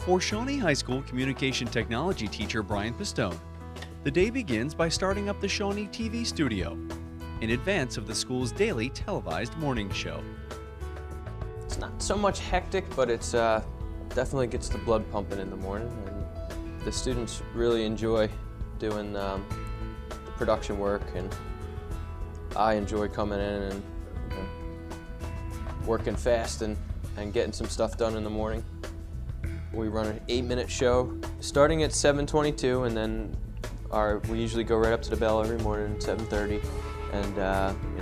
For Shawnee High School communication technology teacher Brian Pistone, the day begins by starting up the Shawnee TV studio in advance of the school's daily televised morning show. It's not so much hectic, but it's definitely gets the blood pumping in the morning, and the students really enjoy doing the production work, and I enjoy coming in and working fast and getting some stuff done in the morning. We run an 8-minute show starting at 7:22, and then we usually go right up to the bell every morning at 7:30, and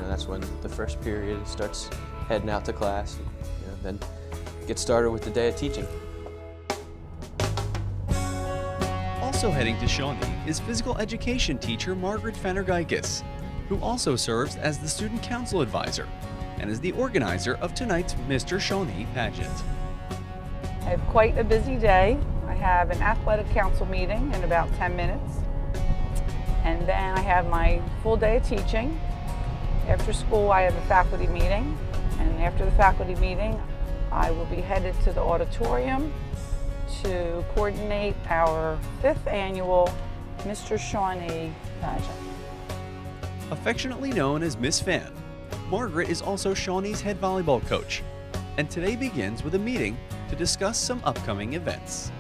that's when the first period starts heading out to class, then get started with the day of teaching. Also heading to Shawnee is physical education teacher Margaret Fanourgakis, who also serves as the student council advisor and is the organizer of tonight's Mr. Shawnee pageant. I have quite a busy day. I have an athletic council meeting in about 10 minutes. And then I have my full day of teaching. After school, I have a faculty meeting. And after the faculty meeting, I will be headed to the auditorium to coordinate our 5th annual Mr. Shawnee pageant. Affectionately known as Miss Fan, Margaret is also Shawnee's head volleyball coach. And today begins with a meeting to discuss some upcoming events.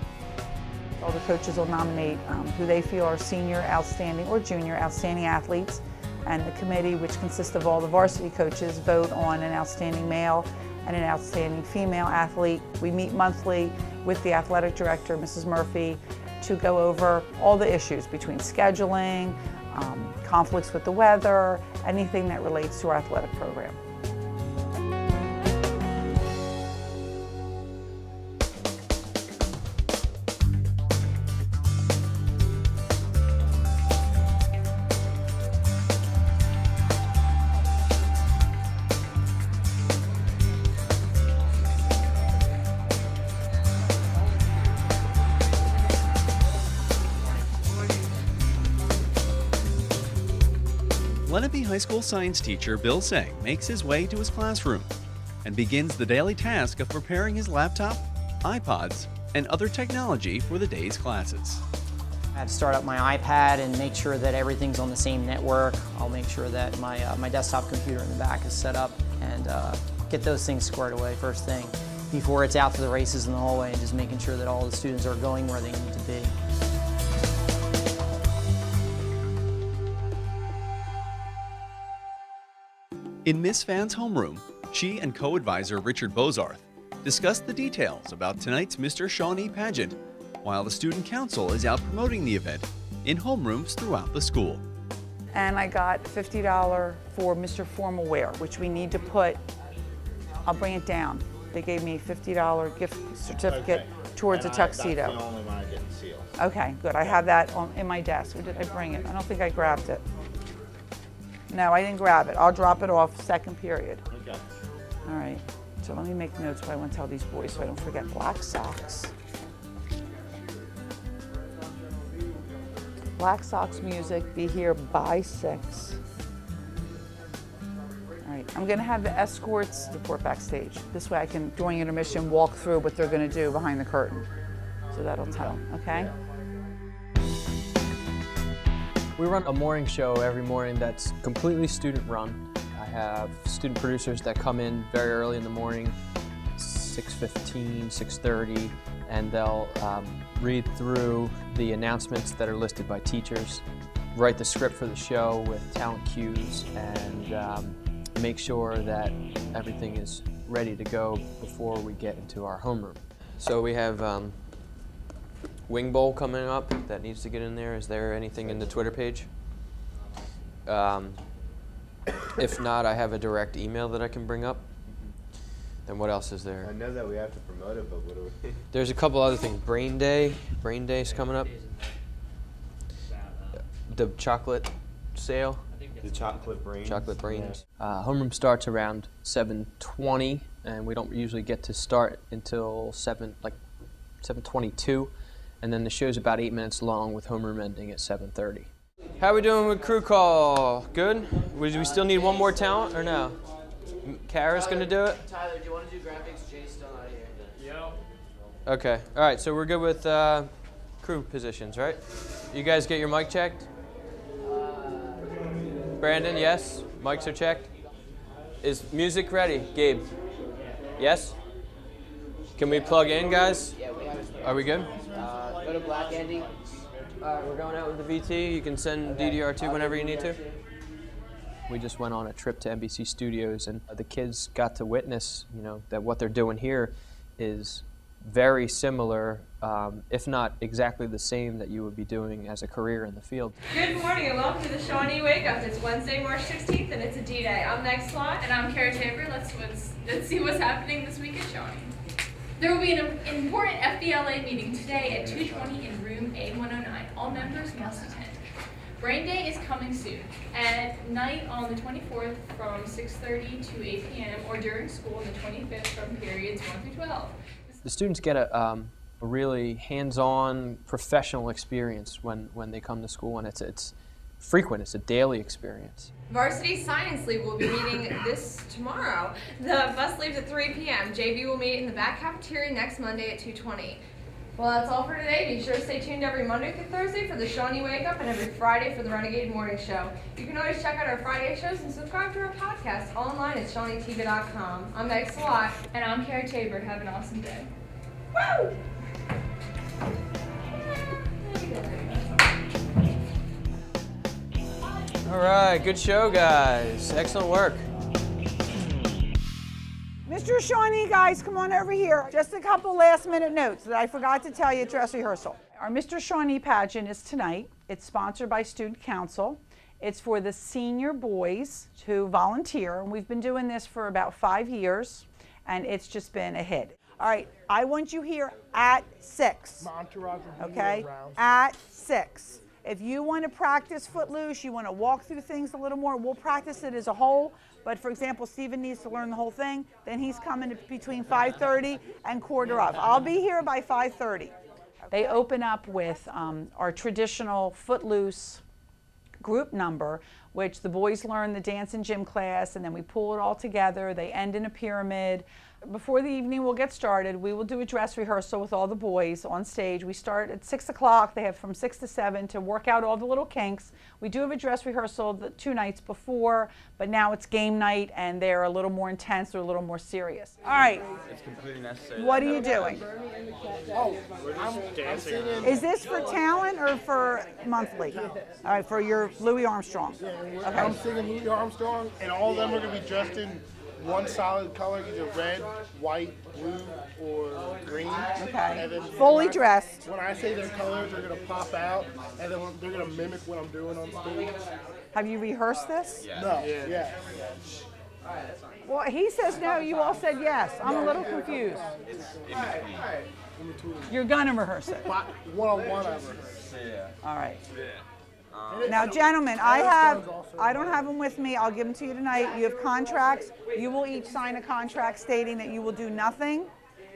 All the coaches will nominate who they feel are senior outstanding or junior outstanding athletes, and the committee, which consists of all the varsity coaches, vote on an outstanding male and an outstanding female athlete. We meet monthly with the athletic director, Mrs. Murphy, to go over all the issues between scheduling, conflicts with the weather, anything that relates to our athletic program. Lenape High School science teacher Bill Seng makes his way to his classroom and begins the daily task of preparing his laptop, iPods, and other technology for the day's classes. I had to start up my iPad and make sure that everything's on the same network. I'll make sure that my desktop computer in the back is set up, and get those things squared away first thing before it's out to the races in the hallway, and just making sure that all the students are going where they need to be. In Miss Fan's homeroom, she and co-advisor Richard Bozarth discussed the details about tonight's Mr. Shawnee pageant, while the student council is out promoting the event in homerooms throughout the school. And I got $50 for Mr. Formal Wear, which we need to put, I'll bring it down. They gave me a $50 gift certificate towards a tuxedo. That's the only one I didn't seal. Okay, good. I have that in my desk. Or did I bring it? I don't think I grabbed it. No, I didn't grab it. I'll drop it off second period. Okay. All right. So let me make notes, but I want to tell these boys so I don't forget. Black socks. Black Sox music, be here by 6. All right, I'm gonna have the escorts report backstage. This way I can, during intermission, walk through what they're gonna do behind the curtain. So that'll tell, okay? We run a morning show every morning that's completely student run. I have student producers that come in very early in the morning, 6:15, 6:30, and they'll read through the announcements that are listed by teachers, write the script for the show with talent cues, and make sure that everything is ready to go before we get into our homeroom. So we have Wing Bowl coming up that needs to get in there. Is there anything in the Twitter page? If not, I have a direct email that I can bring up. Then what else is there? I know that we have to promote it, but what do we? There's a couple other things. Brain Day's coming up. The chocolate sale. The chocolate brains. Chocolate brains. Homeroom starts around 7:20, and we don't usually get to start until 7:22, and then the show's about 8 minutes long with homeroom ending at 7:30. How are we doing with crew call? Good? Do we still need one more talent or no? Kara's gonna do it? Tyler, do you want to do graphics? Jay's still not here. Okay. All right. So we're good with crew positions, right? You guys get your mic checked? Brandon, yes? Mics are checked? Is music ready? Gabe? Yes? Can we plug in, guys? Yeah, we have it. Are we good? Go to Black Andy. All right, we're going out with the VT. You can send DDR2 whenever you need to. We just went on a trip to NBC Studios, and the kids got to witness, that what they're doing here is very similar, if not exactly the same, that you would be doing as a career in the field. Good morning and welcome to the Shawnee Wake Up. It's Wednesday, March 16th, and it's a D-Day. I'm Meg Slot. And I'm Kara Tabor. Let's see what's happening this week at Shawnee. There will be an important FBLA meeting today at 2:20 in room A109. All members must attend. Brain Day is coming soon. At night on the 24th from 6:30 to 8 p.m. or during school on the 25th from periods 1 through 12. The students get a really hands-on professional experience when they come to school, and it's frequent. It's a daily experience. Varsity Science League will be meeting this tomorrow. The bus leaves at 3 p.m. JV will meet in the back cafeteria next Monday at 2:20. Well, that's all for today. Be sure to stay tuned every Monday through Thursday for the Shawnee Wake Up and every Friday for the Renegade Morning Show. You can always check out our Friday shows and subscribe to our podcast online at ShawneeTV.com. I'm Meg Slot. And I'm Kara Tabor. Have an awesome day. Woo! All right, good show, guys. Excellent work. Mr. Shawnee, guys, come on over here. Just a couple last-minute notes that I forgot to tell you at dress rehearsal. Our Mr. Shawnee pageant is tonight. It's sponsored by Student Council. It's for the senior boys who volunteer, and we've been doing this for about 5 years, and it's just been a hit. All right, I want you here at 6. Okay, at 6. If you want to practice Footloose, you want to walk through things a little more, we'll practice it as a whole. But for example, Stephen needs to learn the whole thing, then he's coming between 5:30 and quarter of. I'll be here by 5:30. They open up with our traditional Footloose group number, which the boys learn the dance and gym class, and then we pull it all together. They end in a pyramid. Before the evening will get started, we will do a dress rehearsal with all the boys on stage. We start at 6 o'clock. They have from 6 to 7 to work out all the little kinks. We do have a dress rehearsal the 2 nights before, but now it's game night and they're a little more intense or a little more serious. All right. It's completely necessary. What are you doing? I'm dancing. Is this for talent or for monthly? All right, for your Louis Armstrong. Okay. I'm singing Louis Armstrong, and all of them are going to be dressed in one solid color, either red, white, blue, or green. Okay. And then Fully dressed. When I say their colors, they're going to pop out, and then they're going to mimic what I'm doing on stage. Have you rehearsed this? No, yeah. Well, he says no, you all said yes. I'm a little confused. In between. You're gonna rehearse it. One-on-one, I rehearse. All right. Now, gentlemen, I don't have them with me. I'll give them to you tonight. You have contracts. You will each sign a contract stating that you will do nothing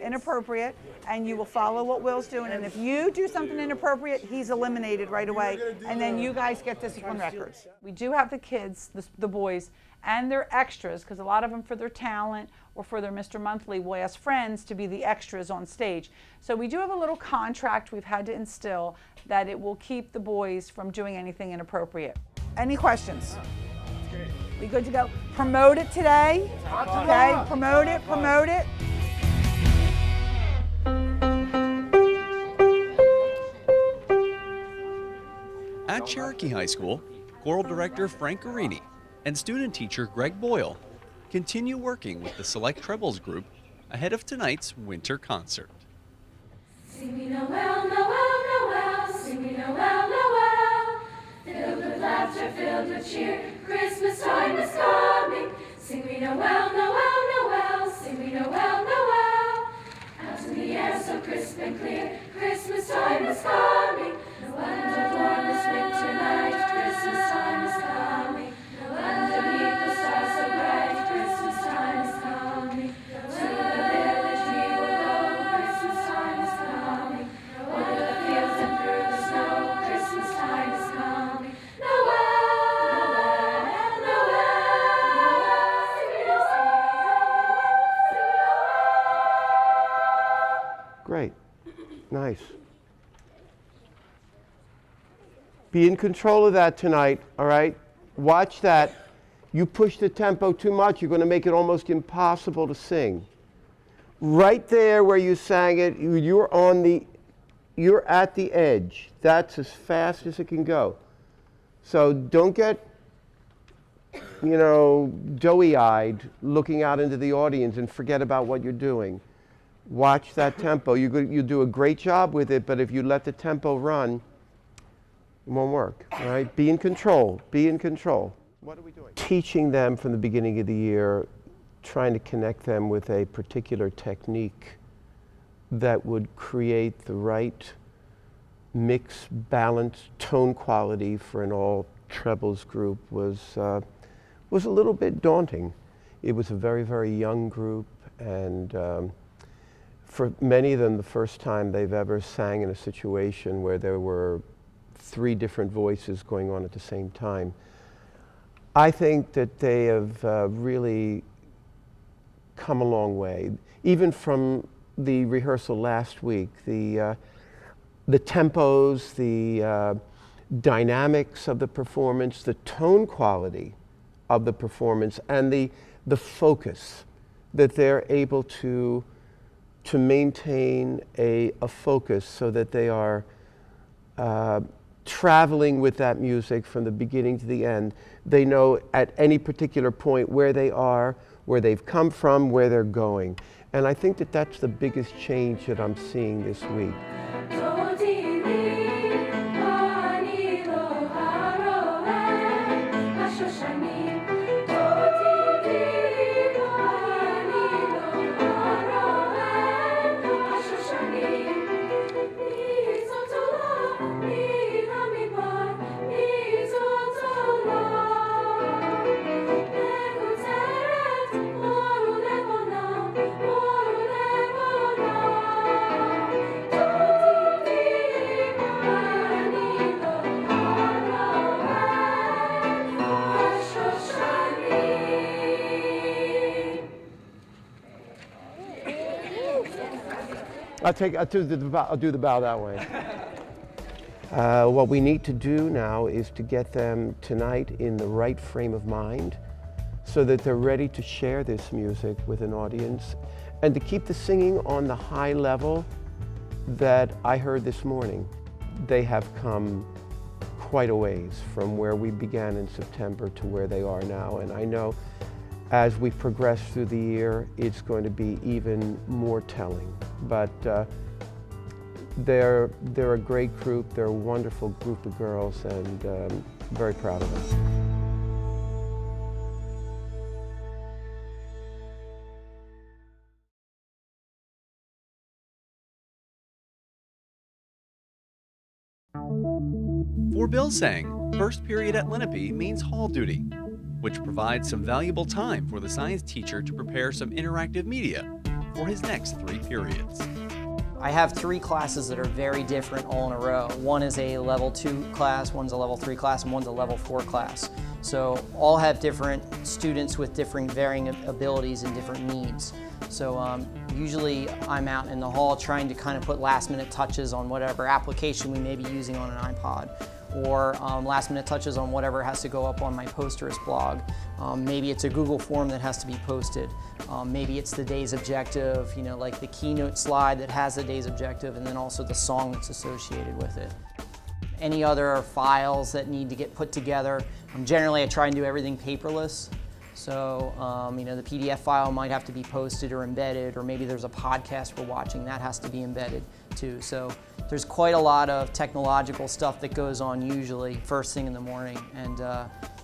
inappropriate, and you will follow what Will's doing. And if you do something inappropriate, he's eliminated right away. And then you guys get discipline records. We do have the kids, the boys, and their extras, because a lot of them for their talent or for their Mr. Monthly will ask friends to be the extras on stage. So we do have a little contract we've had to instill that it will keep the boys from doing anything inappropriate. Any questions? We good to go? Promote it today. Okay, promote it, promote it. At Cherokee High School, choral director Frank Guarini and student teacher Greg Boyle continue working with the Select Trebles group ahead of tonight's winter concert. Sing me Noel, Noel, Noel, sing me Noel, Noel. Filled with laughter, filled with cheer, Christmas time is coming. Sing me Noel, Noel, Noel, sing me Noel, Noel. Out in the air so crisp and clear, Christmas time is coming. Underwarm this winter night, Christmas time is coming. Underneath the stars so bright, Christmas time is coming. To the village we will go, Christmas time is coming. Over the fields and through the snow, Christmas time is coming. Noel, Noel, Noel, sing it, sing it. Great. Nice. Be in control of that tonight, all right? Watch that. You push the tempo too much, you're going to make it almost impossible to sing. Right there where you sang it, you're at the edge. That's as fast as it can go. So don't get, doughy-eyed looking out into the audience and forget about what you're doing. Watch that tempo. You do a great job with it, but if you let the tempo run, it won't work, all right? Be in control. Be in control. What are we doing? Teaching them from the beginning of the year, trying to connect them with a particular technique that would create the right mix, balance, tone quality for an all trebles group was a little bit daunting. It was a very, very young group, and for many of them, the first time they've ever sang in a situation where there were 3 different voices going on at the same time. I think that they have really come a long way. Even from the rehearsal last week, the tempos, the dynamics of the performance, the tone quality of the performance, and the focus that they're able to maintain a focus so that they are traveling with that music from the beginning to the end. They know at any particular point where they are, where they've come from, where they're going. And I think that that's the biggest change that I'm seeing this week. I'll do the bow that way. What we need to do now is to get them tonight in the right frame of mind so that they're ready to share this music with an audience and to keep the singing on the high level that I heard this morning. They have come quite a ways from where we began in September to where they are now, and I know as we progress through the year, it's going to be even more telling. But they're a great group, they're a wonderful group of girls, and very proud of them. For Bill Seng, first period at Lenape means hall duty, which provides some valuable time for the science teacher to prepare some interactive media for his next 3 periods. I have 3 classes that are very different all in a row. One is a level 2 class, one's a level 3 class, and one's a level 4 class. So all have different students with different varying abilities and different needs. So usually I'm out in the hall trying to kind of put last minute touches on whatever application we may be using on an iPod, or last minute touches on whatever has to go up on my Posterous blog. Maybe it's a Google form that has to be posted. Maybe it's the day's objective, like the keynote slide that has the day's objective, and then also the song that's associated with it. Any other files that need to get put together. Generally I try and do everything paperless. So, the PDF file might have to be posted or embedded, or maybe there's a podcast we're watching, that has to be embedded too. So there's quite a lot of technological stuff that goes on usually first thing in the morning, and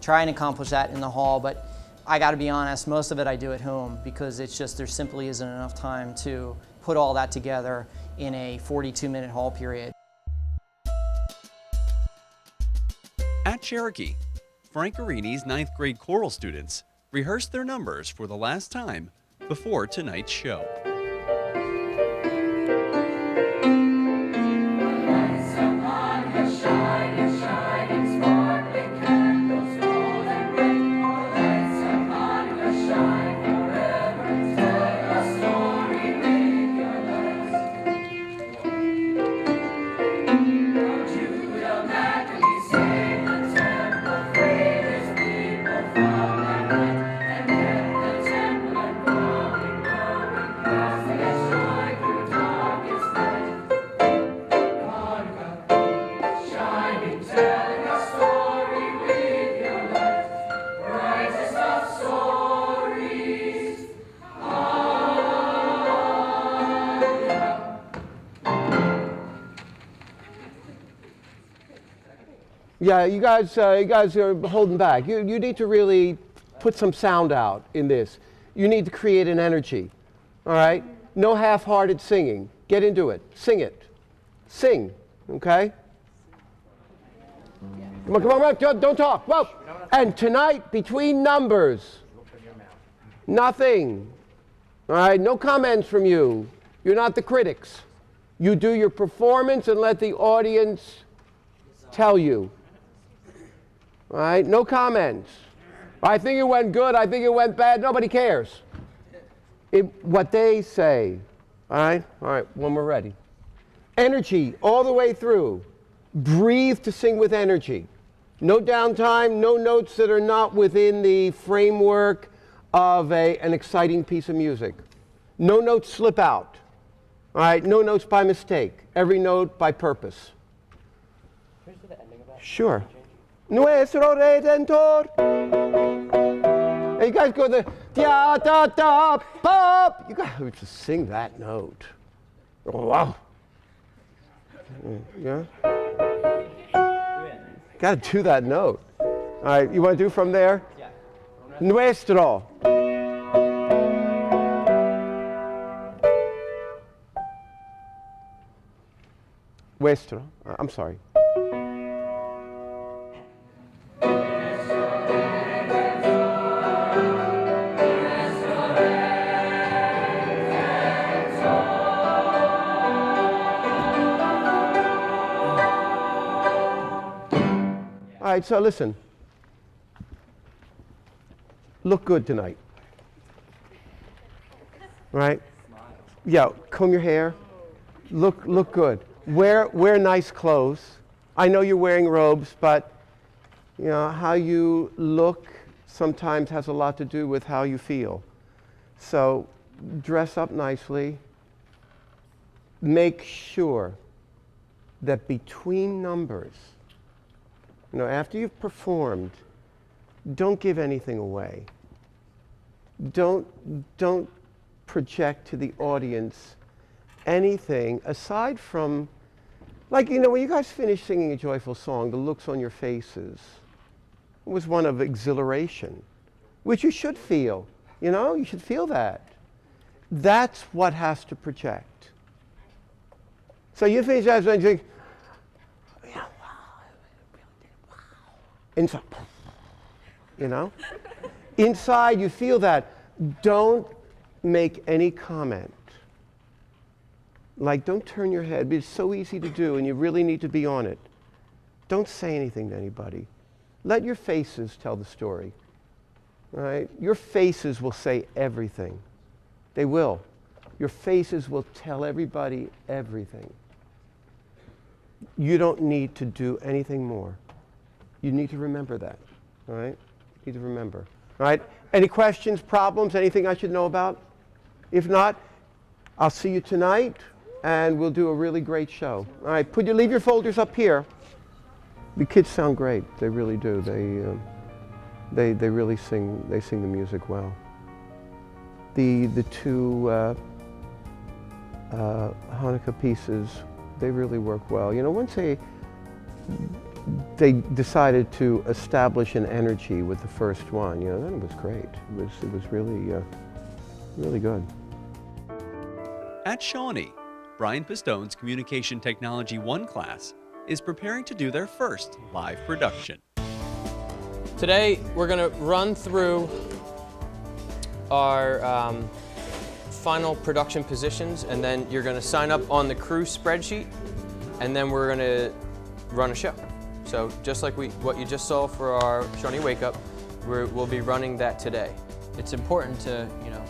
try and accomplish that in the hall. But I gotta be honest, most of it I do at home because it's just, there simply isn't enough time to put all that together in a 42-minute hall period. At Cherokee, Frank Arini's 9th grade choral students rehearsed their numbers for the last time before tonight's show. Yeah, you guys are holding back. You need to really put some sound out in this. You need to create an energy, all right? No half-hearted singing. Get into it. Sing it. Sing, okay? Come on, don't talk. Whoa. And tonight, between numbers, nothing. All right, no comments from you. You're not the critics. You do your performance and let the audience tell you. All right, no comments. I think it went good, I think it went bad, nobody cares. What they say. All right, when we're ready. Energy all the way through. Breathe to sing with energy. No downtime, no notes that are not within the framework of an exciting piece of music. No notes slip out. All right, no notes by mistake. Every note by purpose. Sure. Nuestro Redentor. Hey, you guys go the da da da pop. You guys just sing that note. Oh, wow. Yeah. Got to do that note. All right, you want to do from there? Yeah. Nuestro. Nuestro. I'm sorry. All right, so listen. Look good tonight. Right? Yeah, comb your hair. Look good. Wear nice clothes. I know you're wearing robes, but you know how you look sometimes has a lot to do with how you feel. So dress up nicely. Make sure that between numbers, you know, after you've performed, don't give anything away. Don't project to the audience anything aside from, like, you know, when you guys finished singing A Joyful Song, the looks on your faces was one of exhilaration, which you should feel. You know, you should feel that. That's what has to project. So you finish that and you think, inside, you know? Inside, you feel that. Don't make any comment. Like, don't turn your head. It's so easy to do, and you really need to be on it. Don't say anything to anybody. Let your faces tell the story. All right? Your faces will say everything. They will. Your faces will tell everybody everything. You don't need to do anything more. You need to remember that, all right? You need to remember, all right? Any questions, problems, anything I should know about? If not, I'll see you tonight, and we'll do a really great show. All right, leave your folders up here. The kids sound great. They really do. They really sing. They sing the music well. The two Hanukkah pieces, they really work well. You know, once they decided to establish an energy with the first one, you know, then it was great. It was really, really good. At Shawnee, Brian Pistone's Communication Technology 1 class is preparing to do their first live production. Today, we're going to run through our final production positions, and then you're going to sign up on the crew spreadsheet, and then we're going to run a show. So just like what you just saw for our Shawnee Wake Up, we'll be running that today. It's important to, you know,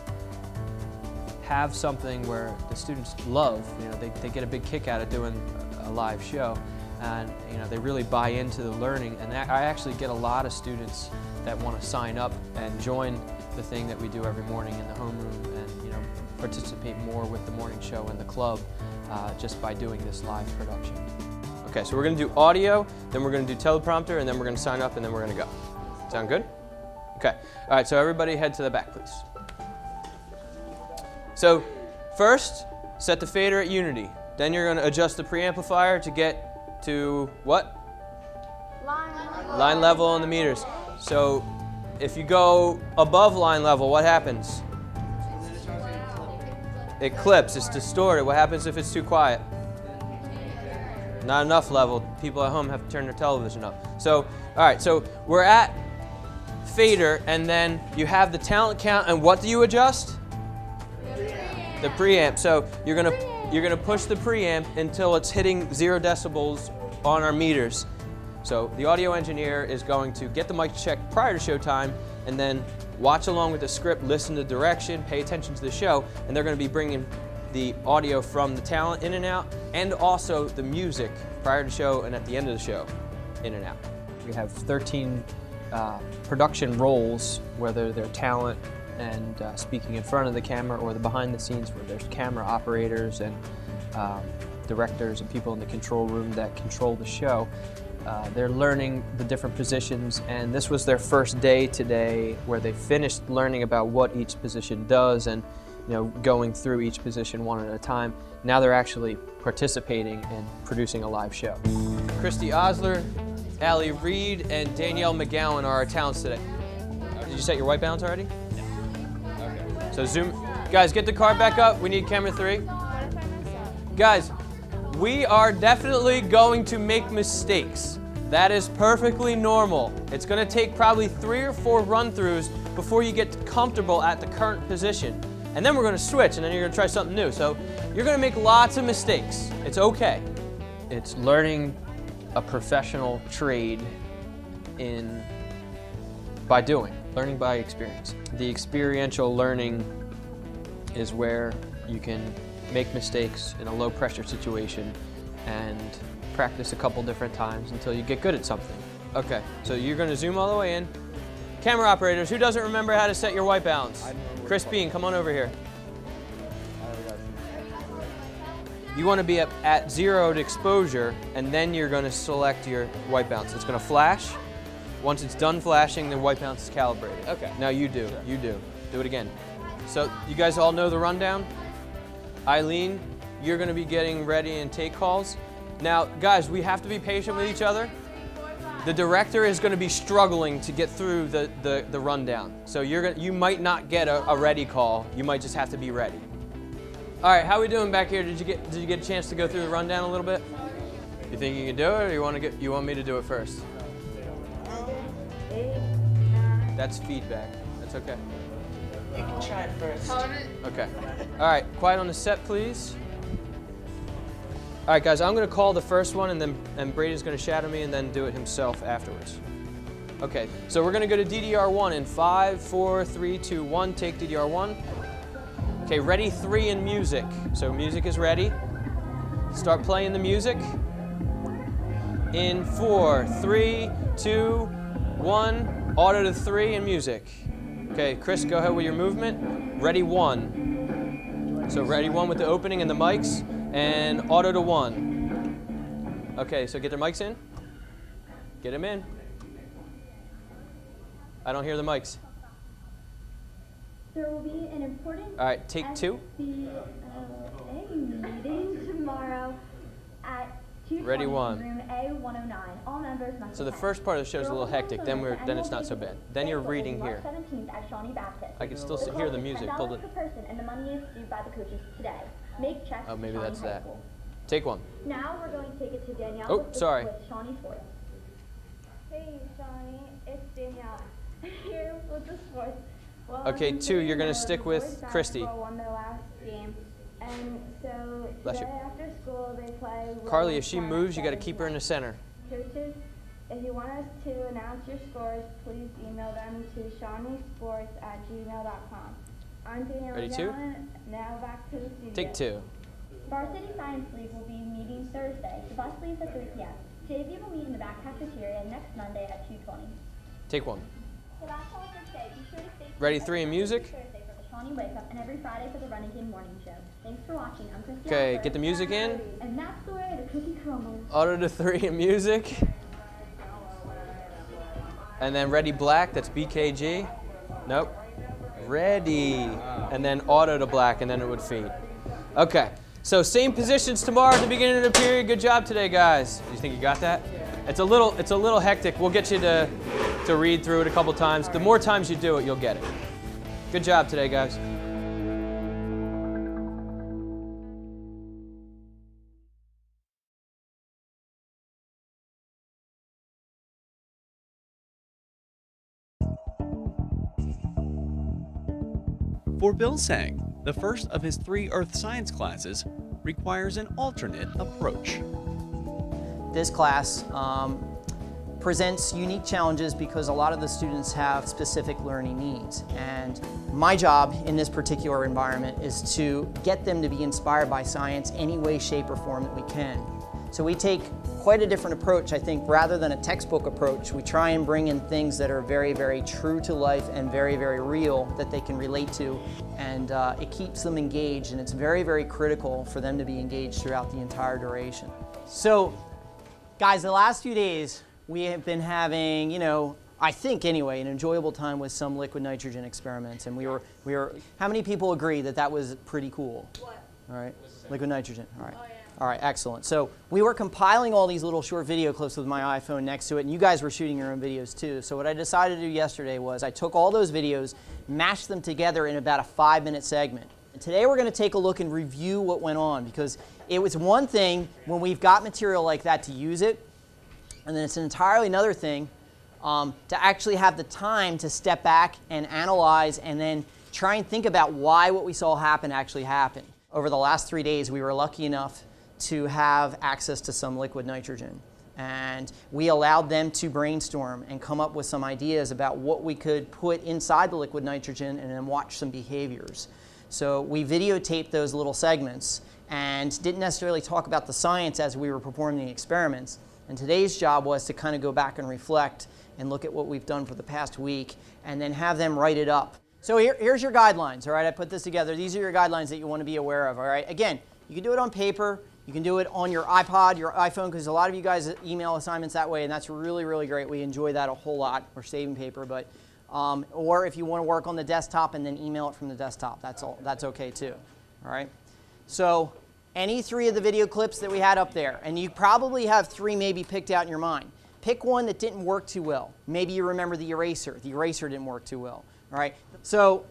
have something where the students love. You know, they get a big kick out of doing a live show, and you know, they really buy into the learning. And I actually get a lot of students that want to sign up and join the thing that we do every morning in the homeroom, and you know, participate more with the morning show and the club just by doing this live production. Okay, so we're going to do audio, then we're going to do teleprompter, and then we're going to sign up, and then we're going to go. Sound good? Okay. All right, so everybody head to the back, please. So first, set the fader at unity. Then you're going to adjust the preamplifier to get to what? Line Line level on the meters. So if you go above line level, what happens? It clips, it's distorted. What happens if it's too quiet? Not enough level. People at home have to turn their television up. So, all right, so we're at fader, and then you have the talent count, and what do you adjust? The preamp. So you're gonna push the preamp until it's hitting 0 decibels on our meters. So the audio engineer is going to get the mic checked prior to showtime, and then watch along with the script, listen to direction, pay attention to the show, and they're going to be bringing the audio from the talent in and out, and also the music prior to show and at the end of the show, in and out. We have 13 production roles, whether they're talent and speaking in front of the camera, or the behind the scenes where there's camera operators and directors and people in the control room that control the show. They're learning the different positions, and this was their first day today where they finished learning about what each position does and going through each position one at a time. Now they're actually participating in producing a live show. Christy Osler, Allie Reed, and Danielle McGowan are our talents today. Did you set your white balance already? No. Okay. So zoom. Guys, get the card back up. We need camera 3. Guys, we are definitely going to make mistakes. That is perfectly normal. It's going to take probably 3 or 4 run-throughs before you get comfortable at the current position. And then we're going to switch, and then you're going to try something new. So you're going to make lots of mistakes. It's okay. It's learning a professional trade by doing, learning by experience. The experiential learning is where you can make mistakes in a low-pressure situation and practice a couple different times until you get good at something. Okay, so you're going to zoom all the way in. Camera operators, who doesn't remember how to set your white balance? Chris Bean, come on over here. You want to be at 0 exposure, and then you're going to select your white balance. It's going to flash. Once it's done flashing, the white balance is calibrated. Okay. Now you do. Sure. You do. Do it again. So you guys all know the rundown? Eileen, you're going to be getting ready and take calls. Now, guys, we have to be patient with each other. The director is going to be struggling to get through the rundown. So you might not get a ready call. You might just have to be ready. All right, how are we doing back here? Did you get a chance to go through the rundown a little bit? You think you can do it, or you want me to do it first? That's feedback. That's okay. You can try it first. Okay. All right, quiet on the set, please. All right, guys, I'm going to call the first one, and Brady's going to shadow me and then do it himself afterwards. Okay, so we're going to go to DDR1 in 5, 4, 3, 2, 1. Take DDR1. Okay, ready 3 in music. So music is ready. Start playing the music. In 4, 3, 2, 1. Auto to 3 in music. Okay, Chris, go ahead with your movement. Ready 1. So ready 1 with the opening and the mics. And auto to 1. Okay, so get their mics in. Get them in. I don't hear the mics. There will be an important All right, take 2. meeting tomorrow at 2:20 Ready 1. room A109. All members must So the attend. first part of the show is a little hectic. Then it's not so bad. Then you're reading here. March 17th at Shawnee Baptist. I can still The hear the cost is music. $10 Pull it. per person, and the money is due by the coaches today. Make checks. Oh, maybe to Shawnee that's High that. School. Take 1. Now we're going to take it to Danielle. Oh, with sorry. With Shawnee Sports. Hey, Shawnee, it's Danielle here with the sports. Well, Okay, 2, you're going to stick with boys Christy. basketball won their last game, and so Bless today you. after school they play. Carly, if she moves, you got to keep her in the center. Coaches, if you want us to announce your scores, please email them to shawneesports@gmail.com. I'm Danielle Ready, 2? McGowan. Now back to the studio. Take 2. Varsity Science League will be meeting Thursday. The bus leaves at 3 p.m. JV will meet in the back cafeteria next Monday at 2:20. Take 1. So that's all for today. Be sure to stay tuned Ready, every 3 in music? Thursday for the Shawnee Wake Up and every Friday for the Running Morning Show. Thanks for watching. I'm Christy. Okay, Alford. get the music in. And that's the way the cookie crumbles. Auto to 3 in music. And then ready black, that's BKG. Nope. Ready. And then auto to black, and then it would feed. Okay, so same positions tomorrow at the beginning of the period. Good job today, guys. Do you think you got that? It's a little hectic. We'll get you to read through it a couple times. The more times you do it, you'll get it. Good job today, guys. For Bill Seng, the first of his 3 earth science classes requires an alternate approach. This class presents unique challenges because a lot of the students have specific learning needs. And my job in this particular environment is to get them to be inspired by science any way, shape, or form that we can. So we take quite a different approach, I think. Rather than a textbook approach, we try and bring in things that are very, very true to life and very, very real that they can relate to. And it keeps them engaged, and it's very, very critical for them to be engaged throughout the entire duration. So, guys, the last few days, we have been having, I think anyway, an enjoyable time with some liquid nitrogen experiments. And we were, how many people agree that that was pretty cool? What? All right, liquid nitrogen, all right. Oh, yeah. All right, excellent. So we were compiling all these little short video clips with my iPhone next to it, and you guys were shooting your own videos too. So what I decided to do yesterday was I took all those videos, mashed them together in about a 5-minute segment. And today we're going to take a look and review what went on, because it was one thing when we've got material like that to use it, and then it's an entirely another thing to actually have the time to step back and analyze and then try and think about why what we saw happen actually happened. Over the last 3 days, we were lucky enough to have access to some liquid nitrogen. And we allowed them to brainstorm and come up with some ideas about what we could put inside the liquid nitrogen and then watch some behaviors. So we videotaped those little segments and didn't necessarily talk about the science as we were performing the experiments. And today's job was to kind of go back and reflect and look at what we've done for the past week and then have them write it up. So here's your guidelines, all right? I put this together. These are your guidelines that you want to be aware of, all right? Again, you can do it on paper. You can do it on your iPod, your iPhone, because a lot of you guys email assignments that way, and that's really, really great. We enjoy that a whole lot. We're saving paper, but or if you want to work on the desktop and then email it from the desktop, that's okay too. All right. So any 3 of the video clips that we had up there, and you probably have 3 maybe picked out in your mind. Pick one that didn't work too well. Maybe you remember the eraser. The eraser didn't work too well. All right. So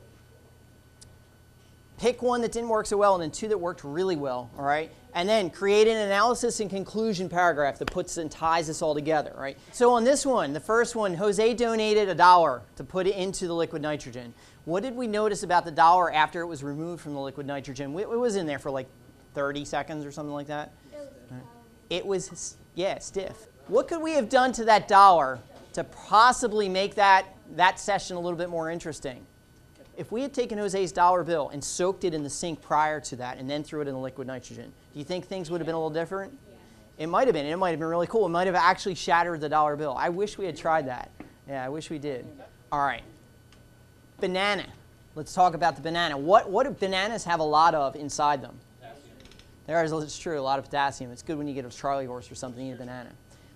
pick one that didn't work so well and then 2 that worked really well, all right? And then create an analysis and conclusion paragraph that puts and ties this all together, right? So on this one, the first one, Jose donated $1 to put it into the liquid nitrogen. What did we notice about the $1 after it was removed from the liquid nitrogen? It was in there for like 30 seconds or something like that. It was, yeah, stiff. What could we have done to that $1 to possibly make that session a little bit more interesting? If we had taken Jose's dollar bill and soaked it in the sink prior to that and then threw it in the liquid nitrogen, do you think things would have been a little different? It might have been. It might have been really cool. It might have actually shattered the dollar bill. I wish we had tried that. Yeah, I wish we did. All right. Banana. Let's talk about the banana. What do bananas have a lot of inside them? Potassium. It's true, a lot of potassium. It's good when you get a Charlie horse or something, eat a banana.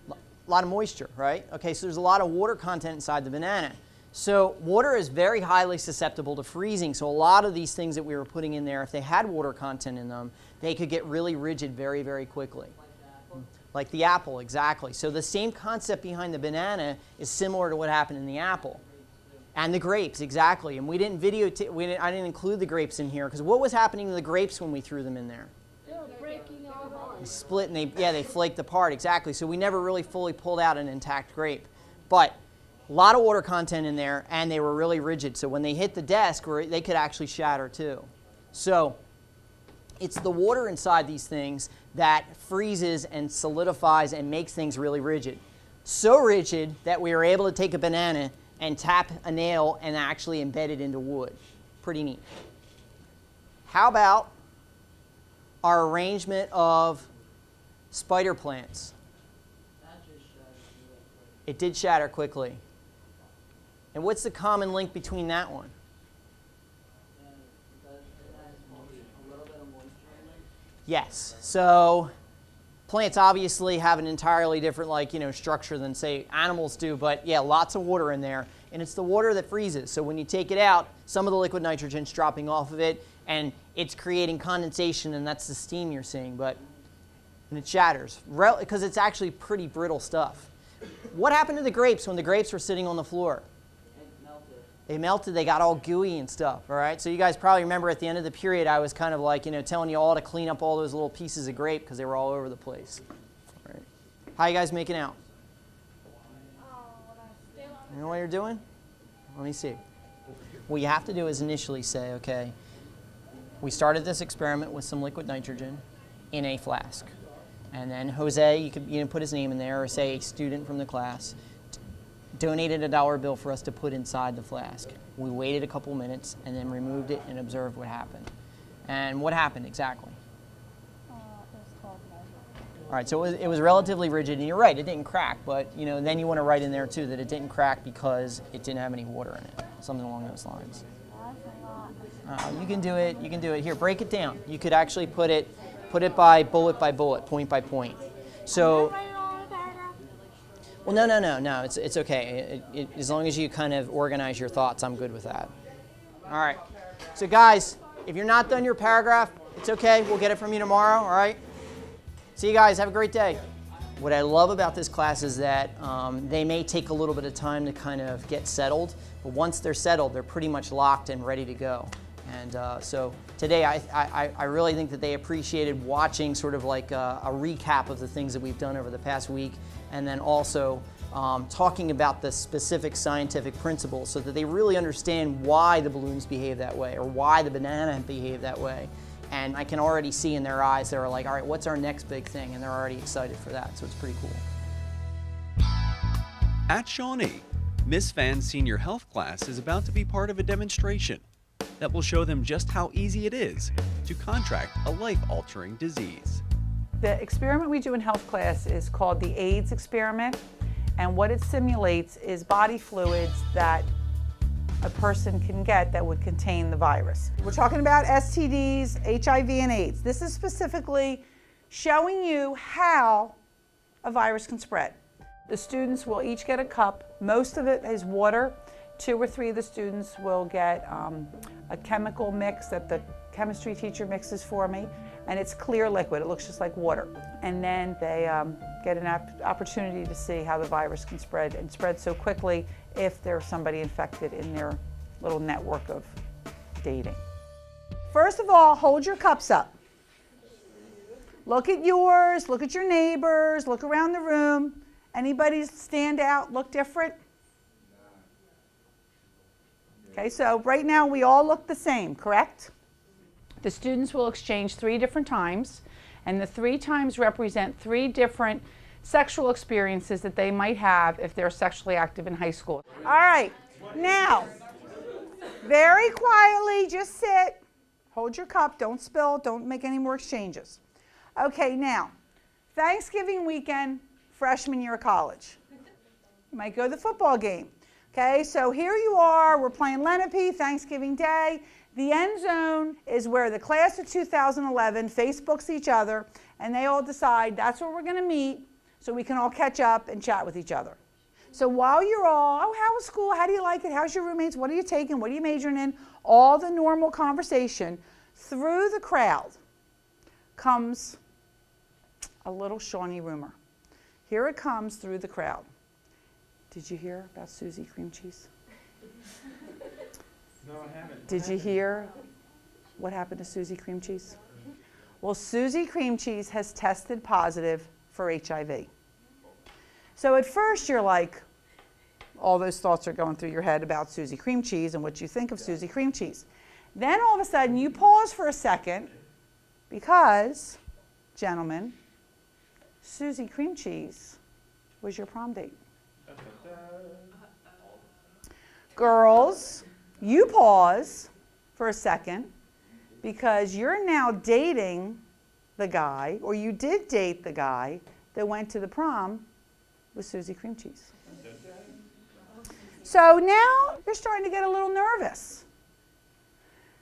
A lot of moisture, right? Okay, so there's a lot of water content inside the banana. So water is very highly susceptible to freezing. So a lot of these things that we were putting in there, if they had water content in them, they could get really rigid very, very quickly. Like the apple, exactly. So the same concept behind the banana is similar to what happened in the apple. And the grapes, exactly. And we didn't I didn't include the grapes in here, because what was happening to the grapes when we threw them in there? They were breaking apart. They split and they flaked apart, exactly. So we never really fully pulled out an intact grape. But a lot of water content in there, and they were really rigid. So when they hit the desk, they could actually shatter too. So it's the water inside these things that freezes and solidifies and makes things really rigid. So rigid that we were able to take a banana and tap a nail and actually embed it into wood. Pretty neat. How about our arrangement of spider plants? It did shatter quickly. And what's the common link between that one? Yes. So plants obviously have an entirely different structure than, say, animals do, but yeah, lots of water in there. And it's the water that freezes. So when you take it out, some of the liquid nitrogen's dropping off of it, and it's creating condensation, and that's the steam you're seeing. But and it shatters because it's actually pretty brittle stuff. What happened to the grapes when the grapes were sitting on the floor? They melted, they got all gooey and stuff, all right? So you guys probably remember at the end of the period, I was kind of like, telling you all to clean up all those little pieces of grape because they were all over the place. All right. How you guys making out? You know what you're doing? Let me see. What you have to do is initially say, okay, we started this experiment with some liquid nitrogen in a flask. And then Jose, you could put his name in there, or say a student from the class, donated a $1 bill for us to put inside the flask. We waited a couple minutes and then removed it and observed what happened. And what happened exactly? All right, so it was relatively rigid, and you're right, it didn't crack, but then you want to write in there too that it didn't crack because it didn't have any water in it, something along those lines. You can do it. You can do it. Here, break it down. You could actually put it by bullet, point by point. So. Well, no. It's okay. As long as you kind of organize your thoughts, I'm good with that. All right. So guys, if you're not done your paragraph, it's okay. We'll get it from you tomorrow. All right. See you guys. Have a great day. What I love about this class is that they may take a little bit of time to kind of get settled, but once they're settled, they're pretty much locked and ready to go. And so today, I really think that they appreciated watching sort of like a recap of the things that we've done over the past week, and then also talking about the specific scientific principles so that they really understand why the balloons behave that way or why the banana behave that way. And I can already see in their eyes, they're like, all right, what's our next big thing? And they're already excited for that, so it's pretty cool. At Shawnee, Miss Fan's senior health class is about to be part of a demonstration that will show them just how easy it is to contract a life-altering disease. The experiment we do in health class is called the AIDS experiment, and what it simulates is body fluids that a person can get that would contain the virus. We're talking about STDs, HIV, and AIDS. This is specifically showing you how a virus can spread. The students will each get a cup. Most of it is water. 2 or 3 of the students will get a chemical mix that the chemistry teacher mixes for me, and it's clear liquid. It looks just like water. And then they get an opportunity to see how the virus can spread, and spread so quickly if there's somebody infected in their little network of dating. First of all, hold your cups up. Look at yours, look at your neighbors, look around the room. Anybody stand out, look different? Okay, so right now we all look the same, correct? The students will exchange 3 different times, and the 3 times represent 3 different sexual experiences that they might have if they're sexually active in high school. All right, now, very quietly, just sit, hold your cup, don't spill, don't make any more exchanges. Okay, now, Thanksgiving weekend, freshman year of college. You might go to the football game. Okay, so here you are, we're playing Lenape, Thanksgiving Day. The end zone is where the class of 2011 Facebooks each other, and they all decide that's where we're going to meet so we can all catch up and chat with each other. So while you're all, oh, how was school? How do you like it? How's your roommates? What are you taking? What are you majoring in? All the normal conversation, through the crowd comes a little Shawnee rumor. Here it comes through the crowd. Did you hear about Susie Cream Cheese? No, I haven't. Did you hear what happened to Susie Cream Cheese? Well, Susie Cream Cheese has tested positive for HIV. So at first you're like, all those thoughts are going through your head about Susie Cream Cheese and what you think of Susie Cream Cheese. Then all of a sudden you pause for a second because, gentlemen, Susie Cream Cheese was your prom date. Girls, you pause for a second because you're now dating the guy, or you did date the guy that went to the prom with Susie Cream Cheese. So now you're starting to get a little nervous.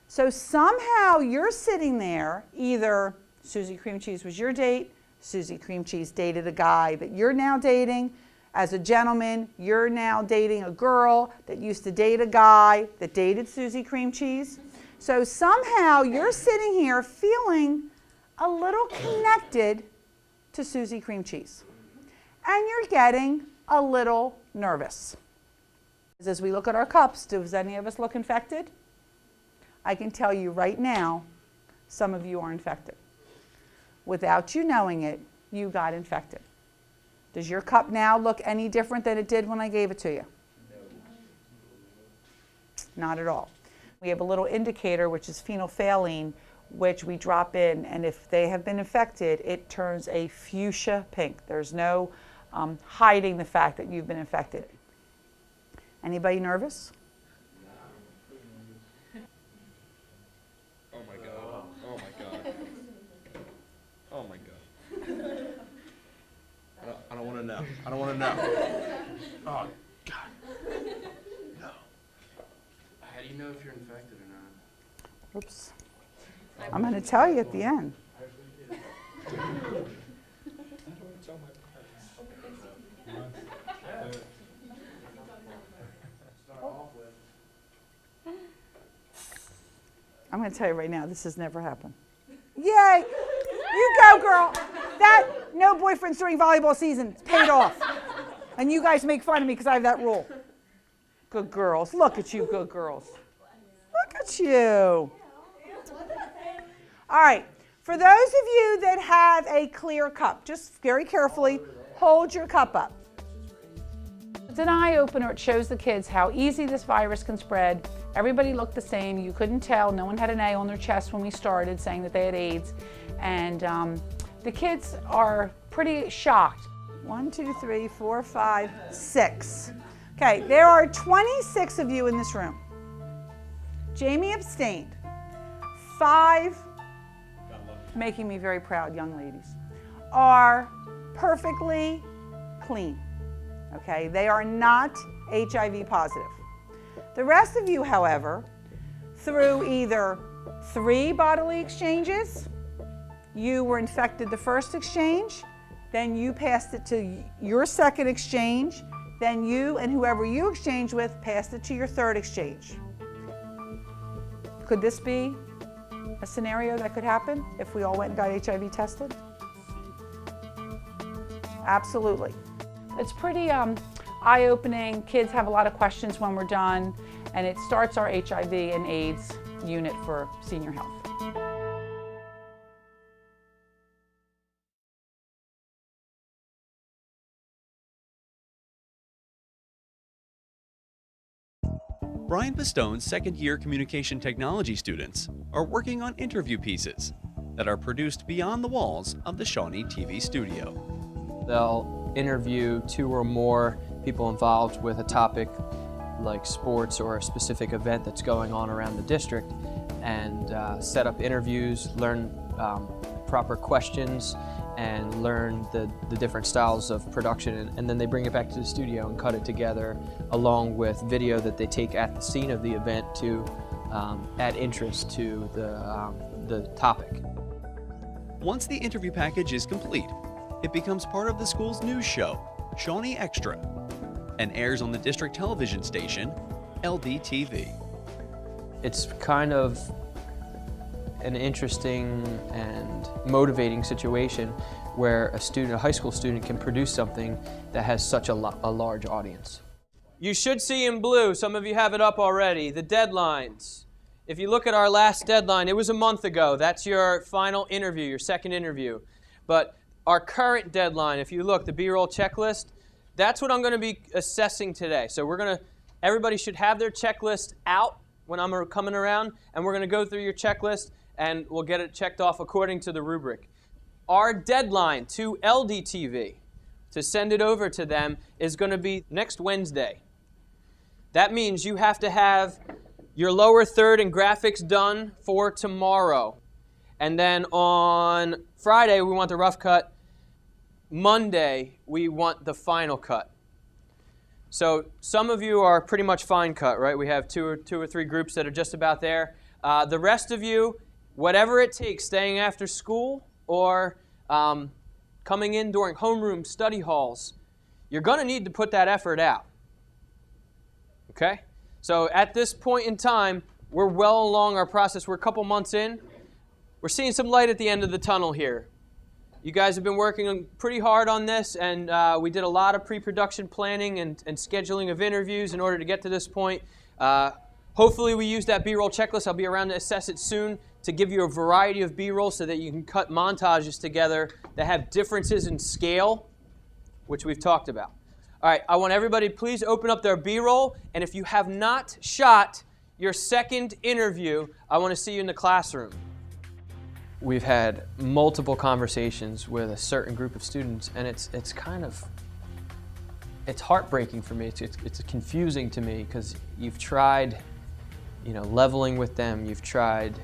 So somehow you're sitting there, either Susie Cream Cheese was your date, Susie Cream Cheese dated a guy that you're now dating. As a gentleman, you're now dating a girl that used to date a guy that dated Susie Cream Cheese. So somehow you're sitting here feeling a little connected to Susie cream cheese. And you're getting a little nervous. As we look at our cups, does any of us look infected? I can tell you right now, some of you are infected. Without you knowing it, you got infected. Does your cup now look any different than it did when I gave it to you? No. Not at all. We have a little indicator, which is phenolphthalein, which we drop in, and if they have been infected, it turns a fuchsia pink. There's no hiding the fact that you've been infected. Anybody nervous? Oh my god. Oh my god. Oh my god. I don't want to know. I don't want to know. Oh god. No. How do you know if you're infected or not? Oops. I'm going to tell you at the end. I'm going to tell you right now, this has never happened. Yay! You go, girl! That no boyfriends during volleyball season paid off. And you guys make fun of me because I have that rule. Good girls. Look at you, good girls. Look at you. All right. For those of you that have a clear cup, just very carefully hold your cup up. It's an eye-opener. It shows the kids how easy this virus can spread. Everybody looked the same. You couldn't tell. No one had an A on their chest when we started saying that they had AIDS. And the kids are pretty shocked. 1, 2, 3, 4, 5, 6. Okay, there are 26 of you in this room. Jamie abstained. 5, making me very proud, young ladies, are perfectly clean. Okay, they are not HIV positive. The rest of you, however, through either 3 bodily exchanges, you were infected the first exchange, then you passed it to your second exchange, then you and whoever you exchanged with passed it to your third exchange. Could this be a scenario that could happen if we all went and got HIV tested? Absolutely. It's pretty eye-opening. Kids have a lot of questions when we're done, and it starts our HIV and AIDS unit for senior health. Brian Pistone's second-year communication technology students are working on interview pieces that are produced beyond the walls of the Shawnee TV studio. They'll interview 2 or more people involved with a topic like sports or a specific event that's going on around the district, and set up interviews, learn proper questions, and learn the different styles of production, and then they bring it back to the studio and cut it together along with video that they take at the scene of the event to add interest to the topic. Once the interview package is complete, it becomes part of the school's news show, Shawnee Extra, and airs on the district television station, LDTV. It's kind of an interesting and motivating situation where a high school student can produce something that has such a large audience. You should see in blue, some of you have it up already, the deadlines. If you look at our last deadline, it was a month ago. That's your final interview, your second interview. But our current deadline, if you look, the B-roll checklist, that's what I'm going to be assessing today. So everybody should have their checklist out when I'm coming around, and we're going to go through your checklist and we'll get it checked off according to the rubric. Our deadline to LDTV to send it over to them is going to be next Wednesday. That means you have to have your lower third and graphics done for tomorrow. And then on Friday, we want the rough cut. Monday, we want the final cut. So some of you are pretty much fine cut, right? We have two or three groups that are just about there. The rest of you, whatever it takes, staying after school or coming in during homeroom study halls, you're going to need to put that effort out. Okay? So at this point in time, we're well along our process. We're a couple months in. We're seeing some light at the end of the tunnel here. You guys have been working pretty hard on this, and we did a lot of pre-production planning and scheduling of interviews in order to get to this point. Hopefully we use that B-roll checklist. I'll be around to assess it soon to give you a variety of B-roll so that you can cut montages together that have differences in scale, which we've talked about. All right, I want everybody to please open up their B-roll, and if you have not shot your second interview, I want to see you in the classroom. We've had multiple conversations with a certain group of students, and it's heartbreaking for me. It's confusing to me because you've tried, leveling with them. You've tried,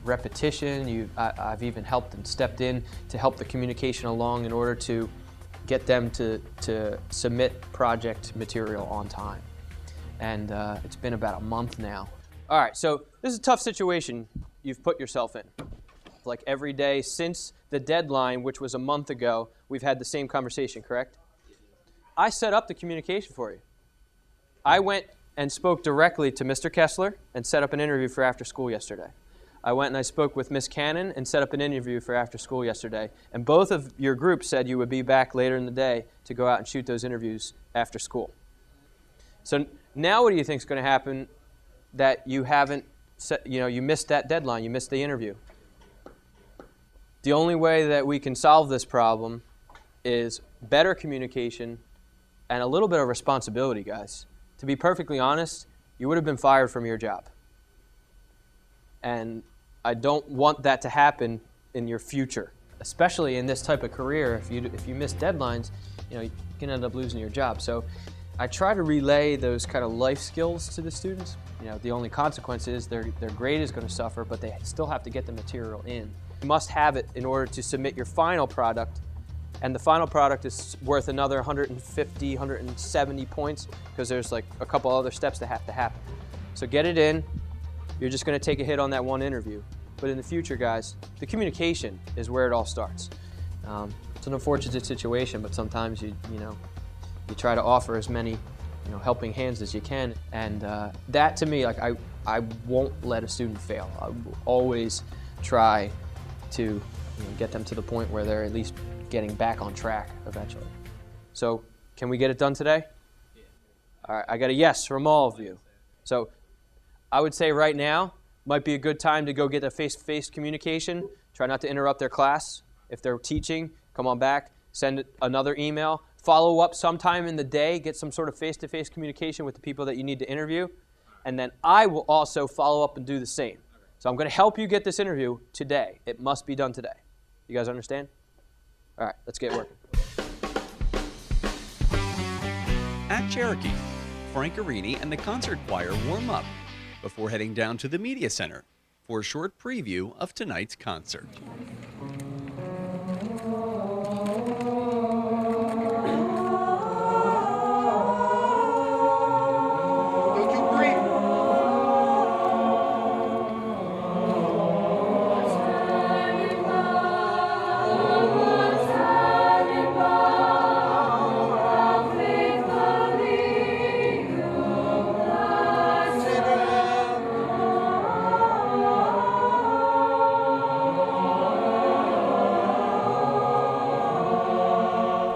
repetition. I've even helped and stepped in to help the communication along in order to get them to submit project material on time. And it's been about a month now. All right, so this is a tough situation you've put yourself in. Like every day since the deadline, which was a month ago, we've had the same conversation, correct? I set up the communication for you. I went and spoke directly to Mr. Kessler and set up an interview for after school yesterday. I went and I spoke with Miss Cannon and set up an interview for after school yesterday. And both of your groups said you would be back later in the day to go out and shoot those interviews after school. So now what do you think is going to happen that you haven't, you missed that deadline, you missed the interview? The only way that we can solve this problem is better communication and a little bit of responsibility, guys. To be perfectly honest, you would have been fired from your job. And I don't want that to happen in your future, especially in this type of career. If you miss deadlines, you can end up losing your job. So I try to relay those kind of life skills to the students. The only consequence is their grade is going to suffer, but they still have to get the material in. You must have it in order to submit your final product, and the final product is worth another 150, 170 points because there's like a couple other steps that have to happen. So get it in. You're just going to take a hit on that one interview. But in the future, guys, the communication is where it all starts. It's an unfortunate situation, but sometimes you try to offer as many helping hands as you can. And that to me, I won't let a student fail. I will always try to get them to the point where they're at least getting back on track eventually. So can we get it done today? Yeah. All right, I got a yes from all of you. So I would say right now might be a good time to go get a face-to-face communication. Try not to interrupt their class. If they're teaching, come on back, send another email. Follow up sometime in the day, get some sort of face-to-face communication with the people that you need to interview. And then I will also follow up and do the same. So I'm going to help you get this interview today. It must be done today. You guys understand? All right, let's get working. At Cherokee, Frank Arini and the concert choir warm up before heading down to the Media Center for a short preview of tonight's concert.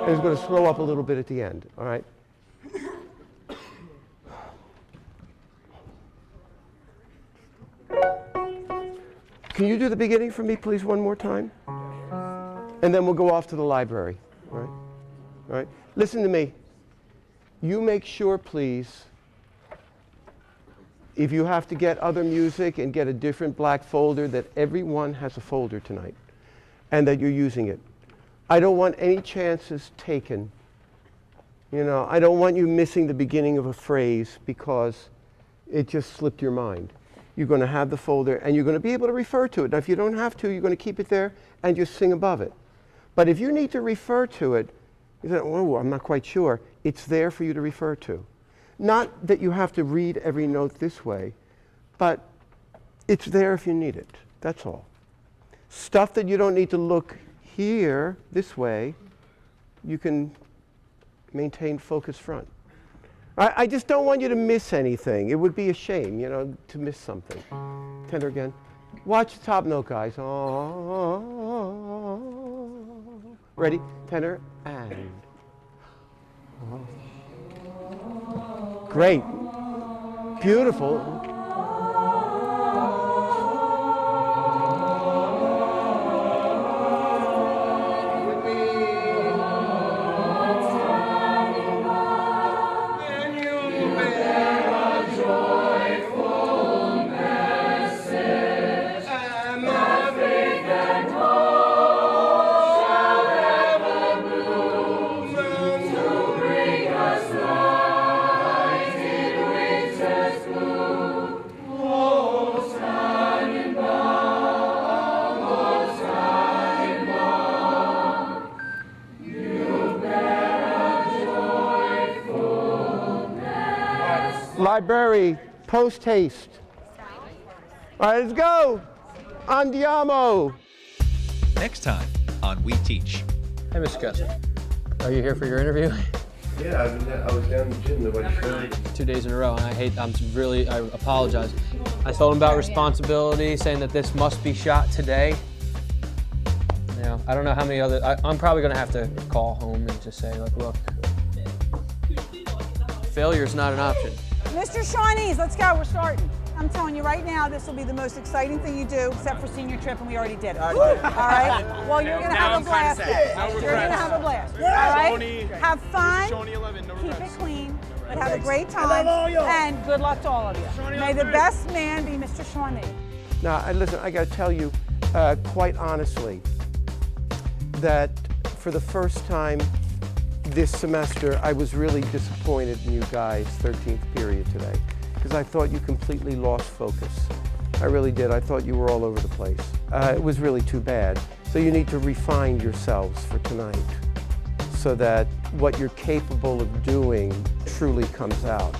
It's going to slow up a little bit at the end, all right? Can you do the beginning for me, please, one more time? And then we'll go off to the library, all right? All right? Listen to me. You make sure, please, if you have to get other music and get a different black folder, that everyone has a folder tonight and that you're using it. I don't want any chances taken. I don't want you missing the beginning of a phrase because it just slipped your mind. You're going to have the folder and you're going to be able to refer to it. Now, if you don't have to, you're going to keep it there and just sing above it. But if you need to refer to it, you say, oh, I'm not quite sure. It's there for you to refer to. Not that you have to read every note this way, but it's there if you need it. That's all. Stuff that you don't need to look here, this way, you can maintain focus front. I just don't want you to miss anything. It would be a shame, to miss something. Tender again. Watch the top note, guys. Oh. Ready? Tenor and. Great. Beautiful. Library, post haste. All right, let's go. Andiamo. Next time on We Teach. Hey, Mr. Kessler. Are you here for your interview? Yeah, I was down in the gym. Nobody showed me. 2 days in a row, and I apologize. I told him about responsibility, saying that this must be shot today. You know, I don't know how many other, I'm probably gonna have to call home and just say, like, look, failure's not an option. Mr. Shawnees, let's go, we're starting. I'm telling you right now, this will be the most exciting thing you do, except for senior trip, and we already did it. All right? Well, you're going to have a blast. You're going to have a blast. All right? Have fun, keep it clean, but have a great time, and good luck to all of you. May the best man be Mr. Shawnee. Now, listen, I got to tell you, quite honestly, that for the first time this semester, I was really disappointed in you guys, 13th period today, because I thought you completely lost focus. I really did. I thought you were all over the place. It was really too bad. So you need to refine yourselves for tonight so that what you're capable of doing truly comes out.